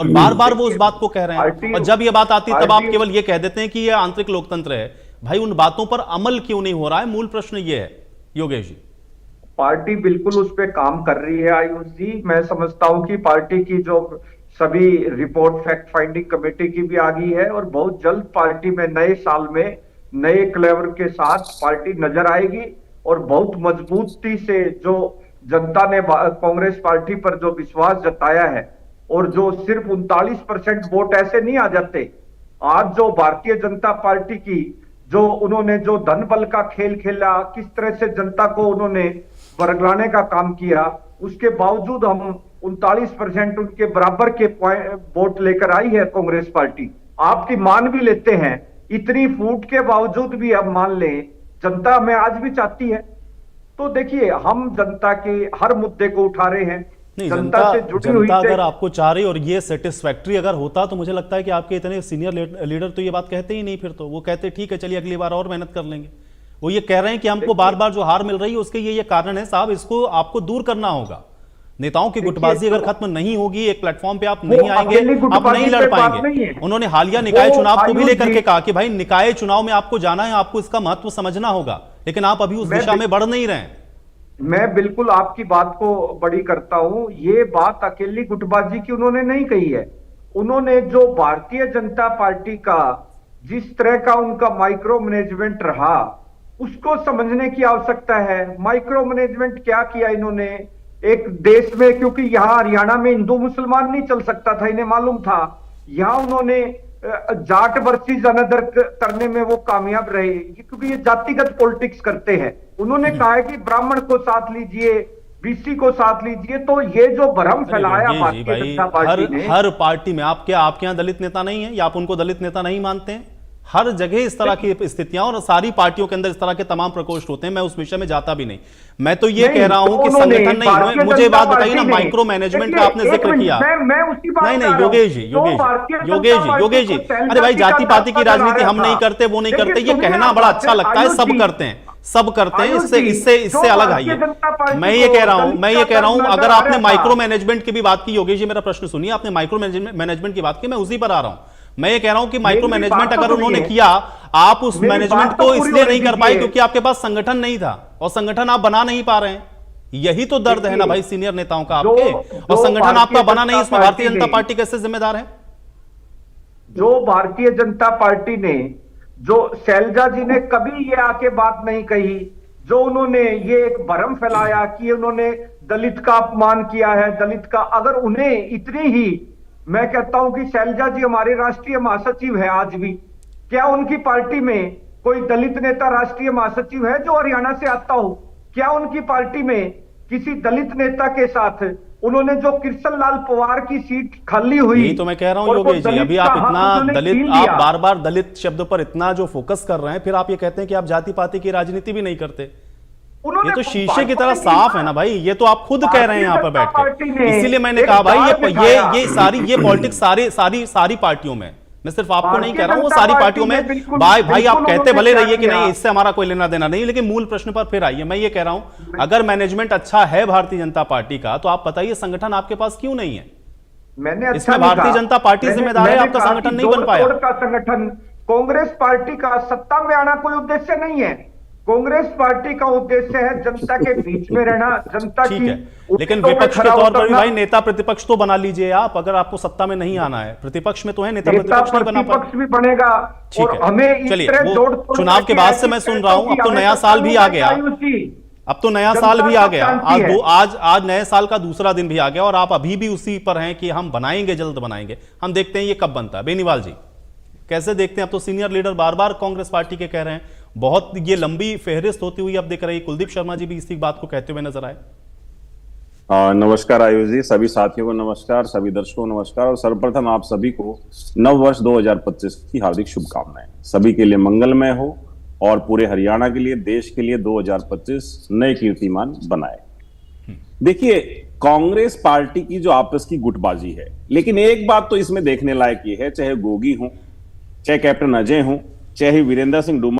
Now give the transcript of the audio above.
और बार बार वो उस बात को कह रहे हैं, और जब ये बात आती है तब आप केवल ये कह देते हैं कि ये आंतरिक लोकतंत्र है। भाई उन बातों पर अमल क्यों नहीं हो रहा है, मूल प्रश्न ये है योगेश जी। पार्टी बिल्कुल उस पे काम कर रही है आयुष जी। मैं समझता हूं कि पार्टी की जो सभी रिपोर्ट फैक्ट फाइंडिंग कमेटी की भी आ गई है, और बहुत जल्द पार्टी में नए साल में नए क्लेवर के साथ पार्टी नजर आएगी। और बहुत मजबूती से जो जनता ने कांग्रेस पार्टी पर जो विश्वास जताया है, और जो सिर्फ 39% वोट ऐसे नहीं आ जाते। आज जो भारतीय जनता पार्टी की जो उन्होंने जो धन बल का खेल खेला, किस तरह से जनता को उन्होंने बरगलाने का काम किया, उसके बावजूद हम 39% उनके बराबर के वोट लेकर आई है कांग्रेस पार्टी। आपकी मान भी लेते हैं, इतनी फूट के बावजूद भी अब मान लें जनता हमें आज भी चाहती है। तो देखिए, हम जनता के हर मुद्दे को उठा रहे हैं, नहीं, जनता से जुड़ी हुई जनता अगर आपको चाह रही और ये सेटिस्फैक्ट्री अगर होता तो मुझे लगता है कि आपके इतने सीनियर लीडर तो ये बात कहते ही नहीं। फिर तो वो कहते ठीक है चलिए अगली बार और मेहनत कर लेंगे। वो ये कह रहे हैं कि हमको बार बार जो हार मिल रही है उसके ये कारण है साहब, इसको आपको दूर करना होगा। नेताओं की गुटबाजी अगर खत्म नहीं होगी, एक प्लेटफॉर्म पे आप नहीं आएंगे, आप नहीं लड़ पाएंगे। उन्होंने हालिया निकाय चुनाव को भी लेकर के कहा कि भाई निकाय चुनाव में आपको जाना है, आपको इसका महत्व समझना होगा, लेकिन आप अभी उस दिशा में बढ़ नहीं रहे हैं। मैं बिल्कुल आपकी बात को बड़ी करता हूं। ये बात अकेली गुटबाजी की उन्होंने नहीं कही है। उन्होंने जो भारतीय जनता पार्टी का जिस तरह का उनका माइक्रो मैनेजमेंट रहा, उसको समझने की आवश्यकता है। माइक्रो मैनेजमेंट क्या किया इन्होंने एक देश में, क्योंकि यहां हरियाणा में हिंदू मुसलमान नहीं चल सकता था, इन्हें मालूम था। यहां उन्होंने जाट वर्सेस अनदर करने में वो कामयाब रहे, क्योंकि ये जातिगत पॉलिटिक्स करते हैं। उन्होंने कहा है कि ब्राह्मण को साथ लीजिए, बीसी को साथ लीजिए। तो ये जो भ्रम फैलाया भारतीय जनता पार्टी ने, हर पार्टी में आपके यहाँ दलित नेता नहीं है या आप उनको दलित नेता नहीं मानते हैं? हर जगह इस तरह की स्थितियां और सारी पार्टियों के अंदर इस तरह के तमाम प्रकोष्ठ होते हैं। मैं उस विषय में जाता भी नहीं। मैं तो ये कह रहा हूं कि संगठन नहीं, मुझे बात बताइए ना, माइक्रो मैनेजमेंट का आपने जिक्र किया। मैं उसी बात नहीं योगेश जी, अरे भाई जाति पाति की राजनीति हम नहीं करते, वो नहीं करते, ये कहना बड़ा अच्छा लगता है, सब करते हैं, सब करते हैं, इससे अलग आइए। मैं ये कह रहा हूं अगर आपने माइक्रो मैनेजमेंट की भी बात की, योगेश जी मेरा प्रश्न सुनिए, आपने माइक्रो मैनेजमेंट की बात की, मैं उसी पर आ रहा हूं। मैं ये कह रहा हूं कि माइक्रो मैनेजमेंट अगर उन्होंने किया, आप उस मैनेजमेंट को इसलिए नहीं कर पाए क्योंकि आपके पास संगठन नहीं था, और संगठन आप बना नहीं पा रहे हैं। यही तो दर्द है ना भाई सीनियर नेताओं का आपके, और संगठन आपका बना नहीं, इसमें भारतीय जनता पार्टी कैसे जिम्मेदार है? जो भारतीय जनता पार्टी ने, जो शैलजा जी ने कभी ये आके बात नहीं कही, जो उन्होंने ये एक भ्रम फैलाया कि उन्होंने दलित का अपमान किया है, दलित का, अगर उन्हें इतनी ही, मैं कहता हूं कि शैलजा जी हमारे राष्ट्रीय महासचिव है आज भी, क्या उनकी पार्टी में कोई दलित नेता राष्ट्रीय महासचिव है जो हरियाणा से आता हो? क्या उनकी पार्टी में किसी दलित नेता के साथ उन्होंने जो कृष्ण लाल पवार की सीट खाली हुई? यही तो मैं कह रहा हूं योगेश जी, अभी आप इतना दलित, आप बार बार दलित शब्द पर इतना जो फोकस कर रहे हैं, फिर आप ये कहते हैं कि आप जाति पाति की राजनीति भी नहीं करते। ये तो शीशे की तरह साफ है ना भाई, ये तो आप खुद कह रहे हैं यहां पर बैठ के। इसीलिए मैंने कहा भाई ये पॉलिटिक्स सारी पार्टियों में, मैं सिर्फ आपको नहीं कह रहा हूं, वो सारी पार्टियों में। भाई आप कहते भले रहिए कि नहीं इससे हमारा कोई लेना देना नहीं, लेकिन मूल प्रश्न पर फिर आइए। मैं ये कह रहा हूं अगर मैनेजमेंट अच्छा है भारतीय जनता पार्टी का, तो आप बताइए संगठन आपके पास क्यों नहीं है? मैंने इसमें भारतीय जनता पार्टी जिम्मेदार है, आपका संगठन नहीं बन पाया। संगठन कांग्रेस पार्टी का सत्ता में आना कोई उद्देश्य नहीं है। कांग्रेस पार्टी का उद्देश्य है जनता के बीच में रहना, जनता की। लेकिन विपक्ष के तौर पर भी भाई नेता प्रतिपक्ष तो बना लीजिए आप, अगर आपको सत्ता में नहीं आना है। प्रतिपक्ष में तो है, नेता प्रतिपक्ष नहीं बना पाए, भी बनेगा। और हमें चलिए, चुनाव के बाद से मैं सुन रहा हूं, अब तो नया साल भी आ गया, अब तो नया साल भी आ गया, आज नए साल का दूसरा दिन भी आ गया, और आप अभी भी उसी पर हैं कि हम बनाएंगे, जल्द बनाएंगे। हम देखते हैं ये कब बनता है। बेनीवाल जी कैसे देखते हैं? अब तो सीनियर लीडर बार बार कांग्रेस पार्टी के कह रहे हैं, बहुत ये लंबी फेहरिस्त होती हुई अब दिख रही है। कुलदीप शर्मा जी भी इसी बात को कहते हुए नजर आए। नमस्कार आयुष जी, सभी साथियों को नमस्कार, सभी दर्शकों को नमस्कार, और सर्वप्रथम आप सभी को नव वर्ष 2025 की हार्दिक शुभकामनाएं। सभी के लिए मंगलमय हो, और पूरे हरियाणा के लिए, देश के लिए 2025 नए कीर्तिमान बनाए। देखिए, कांग्रेस पार्टी की जो आपस की गुटबाजी है, लेकिन एक बात तो इसमें देखने लायक ये है, चाहे गोगी हो, चाहे कैप्टन अजय हो, चाहे वीरेंद्र सिंह डूमर